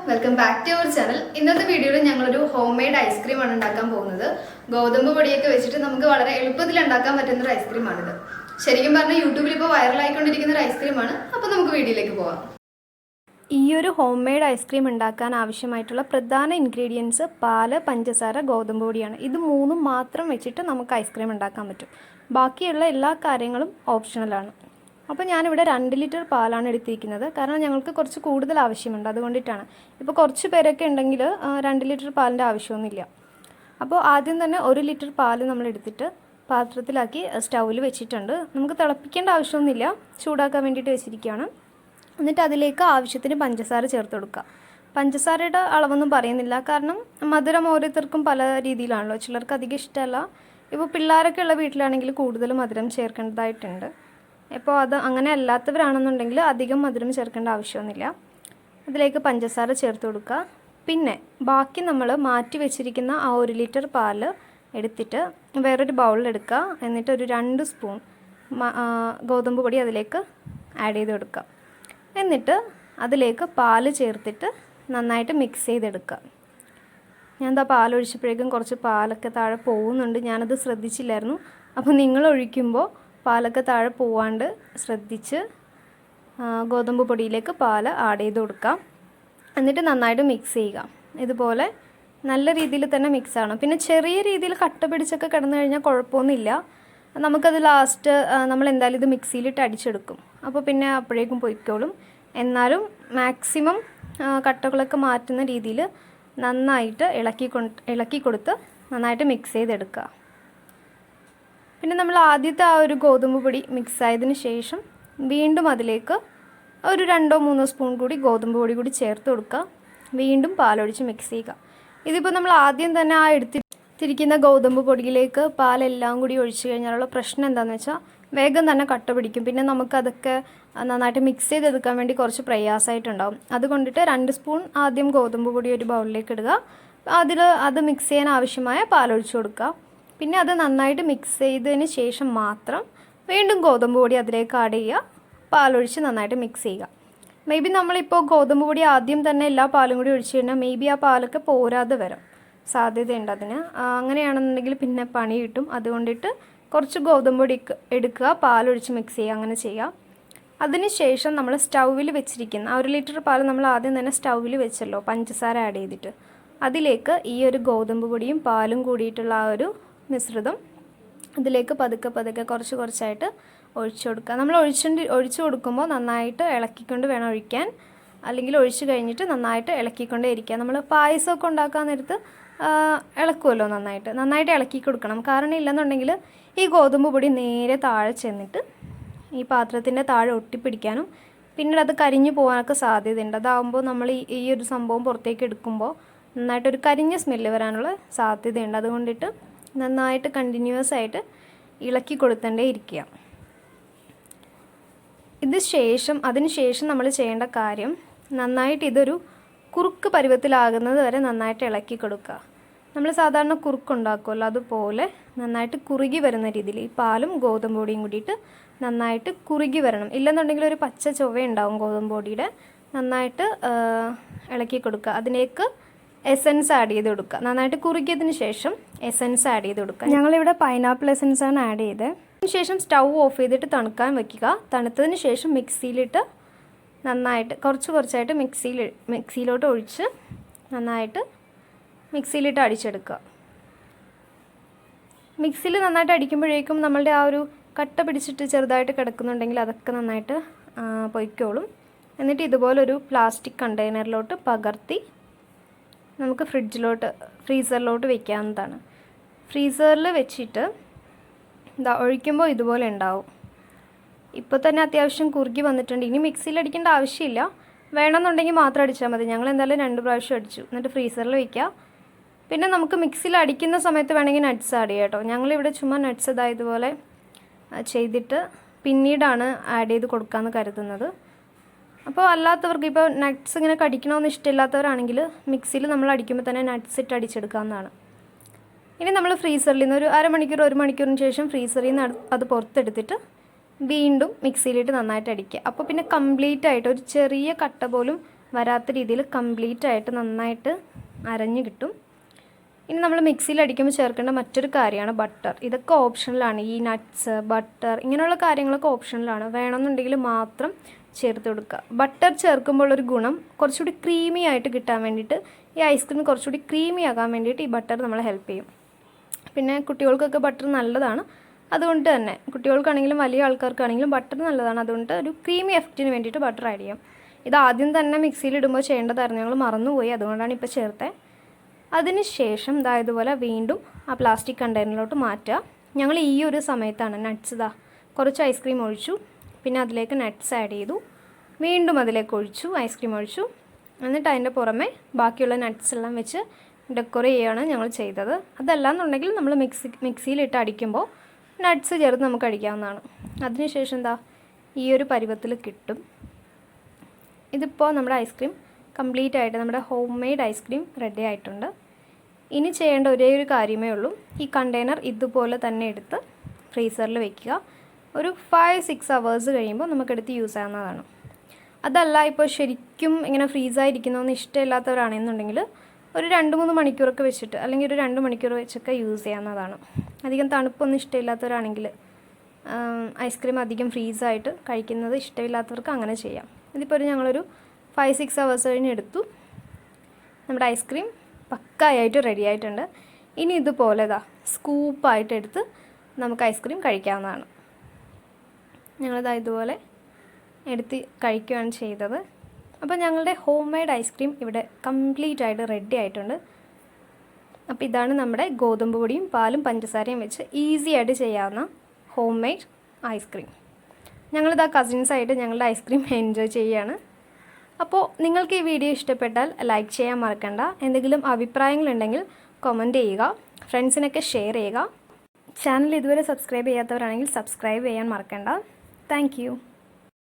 Welcome back to our channel. ഇന്നത്തെ വീഡിയോയിൽ ഞങ്ങളൊരു ഹോം മെയ്ഡ് ഐസ്ക്രീമാണ് ഉണ്ടാക്കാൻ പോകുന്നത്. ഗോതമ്പ് പൊടിയൊക്കെ വെച്ചിട്ട് നമുക്ക് വളരെ എളുപ്പത്തിൽ ഉണ്ടാക്കാൻ പറ്റുന്ന ഒരു ഐസ്ക്രീമാണിത്. ശരിക്കും പറഞ്ഞാൽ യൂട്യൂബിൽ ഇപ്പോൾ വൈറലായിക്കൊണ്ടിരിക്കുന്ന ഒരു ഐസ്ക്രീമാണ്. അപ്പോൾ നമുക്ക് വീഡിയോയിലേക്ക് പോകാം. ഈ ഒരു ഹോം മെയ്ഡ് ഐസ്ക്രീം ഉണ്ടാക്കാൻ ആവശ്യമായിട്ടുള്ള പ്രധാന ഇൻഗ്രീഡിയൻസ് പാല്, പഞ്ചസാര, ഗോതമ്പ് പൊടിയാണ്. ഇത് മൂന്നും മാത്രം വെച്ചിട്ട് നമുക്ക് ഐസ്ക്രീം ഉണ്ടാക്കാൻ പറ്റും. ബാക്കിയുള്ള എല്ലാ കാര്യങ്ങളും ഓപ്ഷണലാണ്. അപ്പോൾ ഞാനിവിടെ 2 ലിറ്റർ പാലാണ് എടുത്തിരിക്കുന്നത്. കാരണം ഞങ്ങൾക്ക് കുറച്ച് കൂടുതൽ ആവശ്യമുണ്ട്, അതുകൊണ്ടിട്ടാണ്. ഇപ്പോൾ കുറച്ച് പേരൊക്കെ ഉണ്ടെങ്കിൽ 2 ലിറ്റർ പാലിൻ്റെ ആവശ്യമൊന്നുമില്ല. അപ്പോൾ ആദ്യം തന്നെ 1 ലിറ്റർ പാൽ നമ്മൾ എടുത്തിട്ട് പാത്രത്തിലാക്കി സ്റ്റൗവിൽ വെച്ചിട്ടുണ്ട്. നമുക്ക് തിളപ്പിക്കേണ്ട ആവശ്യമൊന്നുമില്ല, ചൂടാക്കാൻ വേണ്ടിയിട്ട് വെച്ചിരിക്കുകയാണ്. എന്നിട്ട് അതിലേക്ക് ആവശ്യത്തിന് പഞ്ചസാര ചേർത്ത് കൊടുക്കുക. പഞ്ചസാരയുടെ അളവൊന്നും പറയുന്നില്ല, കാരണം മധുരം ഓരോരുത്തർക്കും പല രീതിയിലാണല്ലോ. ചിലർക്ക് അധികം ഇഷ്ടമല്ല. ഇപ്പോൾ പിള്ളേരൊക്കെ ഉള്ള വീട്ടിലാണെങ്കിൽ കൂടുതൽ മധുരം ചേർക്കേണ്ടതായിട്ടുണ്ട്. ഇപ്പോൾ അത് അങ്ങനെ അല്ലാത്തവരാണെന്നുണ്ടെങ്കിൽ അധികം മധുരം ചേർക്കേണ്ട ആവശ്യമൊന്നുമില്ല. അതിലേക്ക് പഞ്ചസാര ചേർത്ത് കൊടുക്കുക. പിന്നെ ബാക്കി നമ്മൾ മാറ്റി വെച്ചിരിക്കുന്ന ആ 1 ലിറ്റർ പാൽ എടുത്തിട്ട് വേറൊരു ബൗളിലെടുക്കുക. എന്നിട്ട് ഒരു 2 സ്പൂൺ ഗോതമ്പ് പൊടി അതിലേക്ക് ആഡ് ചെയ്ത് കൊടുക്കുക. എന്നിട്ട് അതിലേക്ക് പാല് ചേർത്തിട്ട് നന്നായിട്ട് മിക്സ് ചെയ്തെടുക്കുക. ഞാൻ എന്താ പാലൊഴിച്ചപ്പോഴേക്കും കുറച്ച് പാലൊക്കെ താഴെ പോകുന്നുണ്ട്, ഞാനത് ശ്രദ്ധിച്ചില്ലായിരുന്നു. അപ്പോൾ നിങ്ങൾ ഒഴിക്കുമ്പോൾ പാലൊക്കെ താഴെ പോവാണ്ട് ശ്രദ്ധിച്ച് ഗോതമ്പ് പൊടിയിലേക്ക് പാല് ആഡ് ചെയ്ത് കൊടുക്കാം. എന്നിട്ട് നന്നായിട്ട് മിക്സ് ചെയ്യുക. ഇതുപോലെ നല്ല രീതിയിൽ തന്നെ മിക്സ് ആവണം. പിന്നെ ചെറിയ രീതിയിൽ കട്ട പിടിച്ചൊക്കെ കിടന്നു കഴിഞ്ഞാൽ കുഴപ്പമൊന്നുമില്ല. നമുക്കത് ലാസ്റ്റ് നമ്മൾ എന്തായാലും ഇത് മിക്സിയിലിട്ട് അടിച്ചെടുക്കും. അപ്പോൾ പിന്നെ അപ്പോഴേക്കും പൊയ്ക്കോളും. എന്നാലും മാക്സിമം കട്ടകളൊക്കെ മാറ്റുന്ന രീതിയിൽ നന്നായിട്ട് ഇളക്കി കൊടുത്ത് നന്നായിട്ട് മിക്സ് ചെയ്തെടുക്കുക. പിന്നെ നമ്മൾ ആദ്യത്തെ ആ ഒരു ഗോതമ്പ് പൊടി മിക്സ് ആയതിന് ശേഷം വീണ്ടും അതിലേക്ക് ഒരു 2-3 സ്പൂൺ കൂടി ഗോതമ്പ് പൊടി കൂടി ചേർത്ത് കൊടുക്കുക. വീണ്ടും പാലൊഴിച്ച് മിക്സ് ചെയ്യുക. ഇതിപ്പോൾ നമ്മൾ ആദ്യം തന്നെ ആ എടുത്തിരിക്കുന്ന ഗോതമ്പ് പൊടിയിലേക്ക് പാലെല്ലാം കൂടി ഒഴിച്ച് കഴിഞ്ഞാലുള്ള പ്രശ്നം എന്താണെന്ന് വെച്ചാൽ വേഗം തന്നെ കട്ട പിടിക്കും. പിന്നെ നമുക്കതൊക്കെ നന്നായിട്ട് മിക്സ് ചെയ്തെടുക്കാൻ വേണ്ടി കുറച്ച് പ്രയാസമായിട്ടുണ്ടാകും. അതുകൊണ്ടിട്ട് 2 സ്പൂൺ ആദ്യം ഗോതമ്പ് പൊടി ഒരു ബൗളിലേക്ക് ഇടുക. അത് മിക്സ് ചെയ്യാൻ ആവശ്യമായ പാലൊഴിച്ച് കൊടുക്കുക. പിന്നെ അത് നന്നായിട്ട് മിക്സ് ചെയ്തതിന് ശേഷം മാത്രം വീണ്ടും ഗോതമ്പ് പൊടി അതിലേക്ക് ആഡ് ചെയ്യുക. പാലൊഴിച്ച് നന്നായിട്ട് മിക്സ് ചെയ്യുക. മേ ബി നമ്മളിപ്പോൾ ഗോതമ്പ് പൊടി ആദ്യം തന്നെ എല്ലാ പാലും കൂടി ഒഴിച്ച് കഴിഞ്ഞാൽ മേ ബി ആ പാലൊക്കെ പോരാതെ വരാം, സാധ്യതയുണ്ട് അതിന്. അങ്ങനെയാണെന്നുണ്ടെങ്കിൽ പിന്നെ പണി കിട്ടും. അതുകൊണ്ടിട്ട് കുറച്ച് ഗോതമ്പ് പൊടി എടുക്കുക, പാലൊഴിച്ച് മിക്സ് ചെയ്യുക, അങ്ങനെ ചെയ്യുക. അതിന് ശേഷം നമ്മൾ സ്റ്റൗവിൽ വെച്ചിരിക്കുന്ന 1 ലിറ്റർ പാൽ നമ്മൾ ആദ്യം തന്നെ സ്റ്റൗവിൽ വെച്ചല്ലോ, പഞ്ചസാര ആഡ് ചെയ്തിട്ട്. അതിലേക്ക് ഈ ഒരു ഗോതമ്പ് പൊടിയും പാലും കൂടിയിട്ടുള്ള ആ ഒരു മിശ്രിതം അതിലേക്ക് പതുക്കെ കുറച്ചായിട്ട് ഒഴിച്ചു കൊടുക്കുക. നമ്മൾ ഒഴിച്ചു കൊടുക്കുമ്പോൾ നന്നായിട്ട് ഇളക്കിക്കൊണ്ട് വേണം ഒഴിക്കാൻ. അല്ലെങ്കിൽ ഒഴിച്ച് കഴിഞ്ഞിട്ട് നന്നായിട്ട് ഇളക്കിക്കൊണ്ടേ ഇരിക്കുക. നമ്മൾ പായസമൊക്കെ ഉണ്ടാക്കാൻ നേരത്ത് ഇളക്കുമല്ലോ, നന്നായിട്ട് ഇളക്കി കൊടുക്കണം. കാരണം ഇല്ലെന്നുണ്ടെങ്കിൽ ഈ ഗോതമ്പ് പൊടി നേരെ താഴെ ചെന്നിട്ട് ഈ പാത്രത്തിൻ്റെ താഴെ ഒട്ടിപ്പിടിക്കാനും പിന്നീട് അത് കരിഞ്ഞു പോകാനൊക്കെ സാധ്യതയുണ്ട്. അതാകുമ്പോൾ നമ്മൾ ഈ ഒരു സംഭവം പുറത്തേക്ക് എടുക്കുമ്പോൾ നന്നായിട്ടൊരു കരിഞ്ഞ സ്മെല്ല് വരാനുള്ള സാധ്യതയുണ്ട്. അതുകൊണ്ടിട്ട് നന്നായിട്ട് കണ്ടിന്യൂസ് ആയിട്ട് ഇളക്കി കൊടുത്തേണ്ടേ ഇരിക്കുക. അതിന് ശേഷം നമ്മൾ ചെയ്യേണ്ട കാര്യം, നന്നായിട്ട് ഇതൊരു കുറുക്ക് പരുവത്തിലാകുന്നത് വരെ നന്നായിട്ട് ഇളക്കി കൊടുക്കുക. നമ്മൾ സാധാരണ കുറുക്കുണ്ടാക്കുമല്ലോ, അതുപോലെ നന്നായിട്ട് കുറുകി വരുന്ന രീതിയിൽ ഈ പാലും ഗോതമ്പ് പൊടിയും കൂടിയിട്ട് നന്നായിട്ട് കുറുകി വരണം. ഇല്ലെന്നുണ്ടെങ്കിൽ ഒരു പച്ച ചൊവ്വ ഉണ്ടാവും ഗോതമ്പ് പൊടിയുടെ. നന്നായിട്ട് ഇളക്കി കൊടുക്കുക. അതിലേക്ക് എസൻസ് ആഡ് ചെയ്ത് കൊടുക്കുക. നന്നായിട്ട് കുറുകിയതിന് ശേഷം എസൻസ് ആഡ് ചെയ്ത് കൊടുക്കുക. ഞങ്ങളിവിടെ പൈനാപ്പിൾ എസൻസാണ് ആഡ് ചെയ്തത്. അതിനുശേഷം സ്റ്റൗ ഓഫ് ചെയ്തിട്ട് തണുക്കാൻ വയ്ക്കുക. തണുത്തതിന് ശേഷം മിക്സിയിലിട്ട് നന്നായിട്ട് കുറച്ചായിട്ട് മിക്സിയിലോട്ട് ഒഴിച്ച് നന്നായിട്ട് മിക്സിയിലിട്ട് അടിച്ചെടുക്കുക. മിക്സിയിൽ നന്നായിട്ട് അടിക്കുമ്പോഴേക്കും നമ്മളുടെ ആ ഒരു കട്ട പിടിച്ചിട്ട് ചെറുതായിട്ട് കിടക്കുന്നുണ്ടെങ്കിൽ അതൊക്കെ നന്നായിട്ട് പൊയ്ക്കോളും. എന്നിട്ട് ഇതുപോലൊരു പ്ലാസ്റ്റിക് കണ്ടെയ്നറിലോട്ട് പകർത്തി നമുക്ക് ഫ്രീസറിലോട്ട് വെക്കാവുന്നതാണ്. ഫ്രീസറിൽ വെച്ചിട്ട് ഒഴിക്കുമ്പോൾ ഇതുപോലെ ഉണ്ടാവും. ഇപ്പോൾ തന്നെ അത്യാവശ്യം കുറുകി വന്നിട്ടുണ്ട്. ഇനി മിക്സിയിൽ അടിക്കേണ്ട ആവശ്യമില്ല, വേണമെന്നുണ്ടെങ്കിൽ മാത്രം അടിച്ചാൽ മതി. ഞങ്ങൾ എന്തായാലും 2 പ്രാവശ്യം അടിച്ചു. എന്നിട്ട് ഫ്രീസറിൽ വയ്ക്കുക. പിന്നെ നമുക്ക് മിക്സിയിൽ അടിക്കുന്ന സമയത്ത് വേണമെങ്കിൽ നട്ട്സ് ആഡ് ചെയ്യാം കേട്ടോ. ഞങ്ങളിവിടെ ചുമ്മാ നട്ട്സ് ഇതുപോലെ ചെയ്തിട്ട് പിന്നീടാണ് ആഡ് ചെയ്ത് കൊടുക്കാമെന്ന് കരുതുന്നത്. അപ്പോൾ അല്ലാത്തവർക്ക് ഇപ്പോൾ നട്ട്സ് ഇങ്ങനെ കടിക്കണമെന്ന് ഇഷ്ടമില്ലാത്തവരാണെങ്കിൽ മിക്സിയിൽ നമ്മൾ അടിക്കുമ്പോൾ തന്നെ നട്ട്സ് ഇട്ട് അടിച്ചെടുക്കാവുന്നതാണ്. ഇനി നമ്മൾ ഫ്രീസറിൽ നിന്ന് ഒരു 1/2 മണിക്കൂർ 1 മണിക്കൂറിന് ശേഷം ഫ്രീസറിൽ നിന്ന് അത് പുറത്തെടുത്തിട്ട് വീണ്ടും മിക്സിയിലിട്ട് നന്നായിട്ട് അടിക്കുക. അപ്പോൾ പിന്നെ കംപ്ലീറ്റ് ആയിട്ട് ഒരു ചെറിയ കട്ട പോലും വരാത്ത രീതിയിൽ കംപ്ലീറ്റ് ആയിട്ട് നന്നായിട്ട് അരഞ്ഞ് കിട്ടും. ഇനി നമ്മൾ മിക്സിയിൽ അടിക്കുമ്പോൾ ചേർക്കേണ്ട മറ്റൊരു കാര്യമാണ് ബട്ടർ. ഇതൊക്കെ ഓപ്ഷണലാണ്. ഈ നട്ട്സ്, ബട്ടർ ഇങ്ങനെയുള്ള കാര്യങ്ങളൊക്കെ ഓപ്ഷണലാണ്. വേണമെന്നുണ്ടെങ്കിൽ മാത്രം ചേർത്ത് കൊടുക്കുക. ബട്ടർ ചേർക്കുമ്പോൾ ഒരു ഗുണം കുറച്ചുകൂടി ക്രീമി ആയിട്ട് കിട്ടാൻ വേണ്ടിയിട്ട്, ഈ ഐസ്ക്രീം കുറച്ചുകൂടി ക്രീമി ആകാൻ വേണ്ടിയിട്ട് ഈ ബട്ടർ നമ്മളെ ഹെൽപ്പ് ചെയ്യും. പിന്നെ കുട്ടികൾക്കൊക്കെ ബട്ടർ നല്ലതാണ്. അതുകൊണ്ട് തന്നെ കുട്ടികൾക്കാണെങ്കിലും വലിയ ആൾക്കാർക്കാണെങ്കിലും ബട്ടർ നല്ലതാണ്. അതുകൊണ്ട് ഒരു ക്രീമി എഫക്റ്റിന് വേണ്ടിയിട്ട് ബട്ടർ ആഡ് ചെയ്യാം. ഇത് ആദ്യം തന്നെ മിക്സിയിൽ ഇടുമ്പോൾ ചെയ്യേണ്ടതായിരുന്നു, ഞങ്ങൾ മറന്നുപോയി. അതുകൊണ്ടാണ് ഇപ്പോൾ ചേർത്തത്. അതിന് ശേഷം ഇതുപോലെ വീണ്ടും ആ പ്ലാസ്റ്റിക് കണ്ടെയ്നറിലോട്ട് മാറ്റുക. ഞങ്ങൾ ഈ ഒരു സമയത്താണ് നട്ട്സ് കുറച്ച് ഐസ്ക്രീം ഒഴിച്ചു, പിന്നെ അതിലേക്ക് നട്ട്സ് ആഡ് ചെയ്തു, വീണ്ടും അതിലേക്ക് ഒഴിച്ചു, ഐസ്ക്രീം ഒഴിച്ചു. എന്നിട്ട് അതിൻ്റെ പുറമെ ബാക്കിയുള്ള നട്ട്സ് എല്ലാം വെച്ച് ഡെക്കോറേറ്റ് ചെയ്യുകയാണ് ഞങ്ങൾ ചെയ്തത്. അതല്ലാന്നുണ്ടെങ്കിൽ നമ്മൾ മിക്സിയിലിട്ട് അടിക്കുമ്പോൾ നട്ട്സ് ചേർത്ത് നമുക്ക് അടിക്കാവുന്നതാണ്. അതിനുശേഷം ഈ ഒരു പരുവത്തിൽ കിട്ടും. ഇതിപ്പോൾ നമ്മുടെ ഐസ്ക്രീം കംപ്ലീറ്റ് ആയിട്ട് നമ്മുടെ ഹോം മെയ്ഡ് ഐസ്ക്രീം റെഡി ആയിട്ടുണ്ട്. ഇനി ചെയ്യേണ്ട ഒരേ ഒരു കാര്യമേ ഉള്ളൂ. ഈ കണ്ടെയ്നർ ഇതുപോലെ തന്നെ എടുത്ത് ഫ്രീസറിൽ വെക്കുക. ഒരു 5-6 hours കഴിയുമ്പോൾ നമുക്കെടുത്ത് യൂസ് ആവുന്നതാണ്. അതല്ല ഇപ്പോൾ ശരിക്കും ഇങ്ങനെ ഫ്രീസായിരിക്കുന്നതൊന്നും ഇഷ്ടമില്ലാത്തവരാണെന്നുണ്ടെങ്കിൽ ഒരു 2-3 മണിക്കൂറൊക്കെ വെച്ചിട്ട്, അല്ലെങ്കിൽ ഒരു 2 മണിക്കൂർ വെച്ചൊക്കെ യൂസ് ചെയ്യാവുന്നതാണ്. അധികം തണുപ്പൊന്നും ഇഷ്ടമില്ലാത്തവരാണെങ്കിൽ, ഐസ്ക്രീം അധികം ഫ്രീസായിട്ട് കഴിക്കുന്നത് ഇഷ്ടമില്ലാത്തവർക്ക് അങ്ങനെ ചെയ്യാം. ഇതിപ്പോൾ ഞങ്ങളൊരു 5-6 hours കഴിഞ്ഞ് എടുത്തു. നമ്മുടെ ഐസ്ക്രീം പക്കായായിട്ട് റെഡി ആയിട്ടുണ്ട്. ഇനി ഇതുപോലെ സ്കൂപ്പായിട്ട് എടുത്ത് നമുക്ക് ഐസ്ക്രീം കഴിക്കാവുന്നതാണ്. ഇതുപോലെ എടുത്ത് കഴിക്കുകയാണ് ചെയ്തത്. അപ്പോൾ ഞങ്ങളുടെ ഹോം മെയ്ഡ് ഐസ്ക്രീം ഇവിടെ കംപ്ലീറ്റ് ആയിട്ട് റെഡി ആയിട്ടുണ്ട്. അപ്പോൾ ഇതാണ് നമ്മുടെ ഗോതമ്പ് പൊടിയും പാലും പഞ്ചസാരയും വെച്ച് ഈസി ആയിട്ട് ചെയ്യാവുന്ന ഹോം മെയ്ഡ് ഐസ്ക്രീം. കസിൻസായിട്ട് ഞങ്ങളുടെ ഐസ്ക്രീം എൻജോയ് ചെയ്യുകയാണ്. അപ്പോൾ നിങ്ങൾക്ക് ഈ വീഡിയോ ഇഷ്ടപ്പെട്ടാൽ ലൈക്ക് ചെയ്യാൻ മറക്കണ്ട. എന്തെങ്കിലും അഭിപ്രായങ്ങളുണ്ടെങ്കിൽ കമൻറ്റ് ചെയ്യുക, ഫ്രണ്ട്സിനൊക്കെ ഷെയർ ചെയ്യുക. ചാനൽ ഇതുവരെ സബ്സ്ക്രൈബ് ചെയ്യാത്തവരാണെങ്കിൽ സബ്സ്ക്രൈബ് ചെയ്യാൻ മറക്കണ്ട. താങ്ക്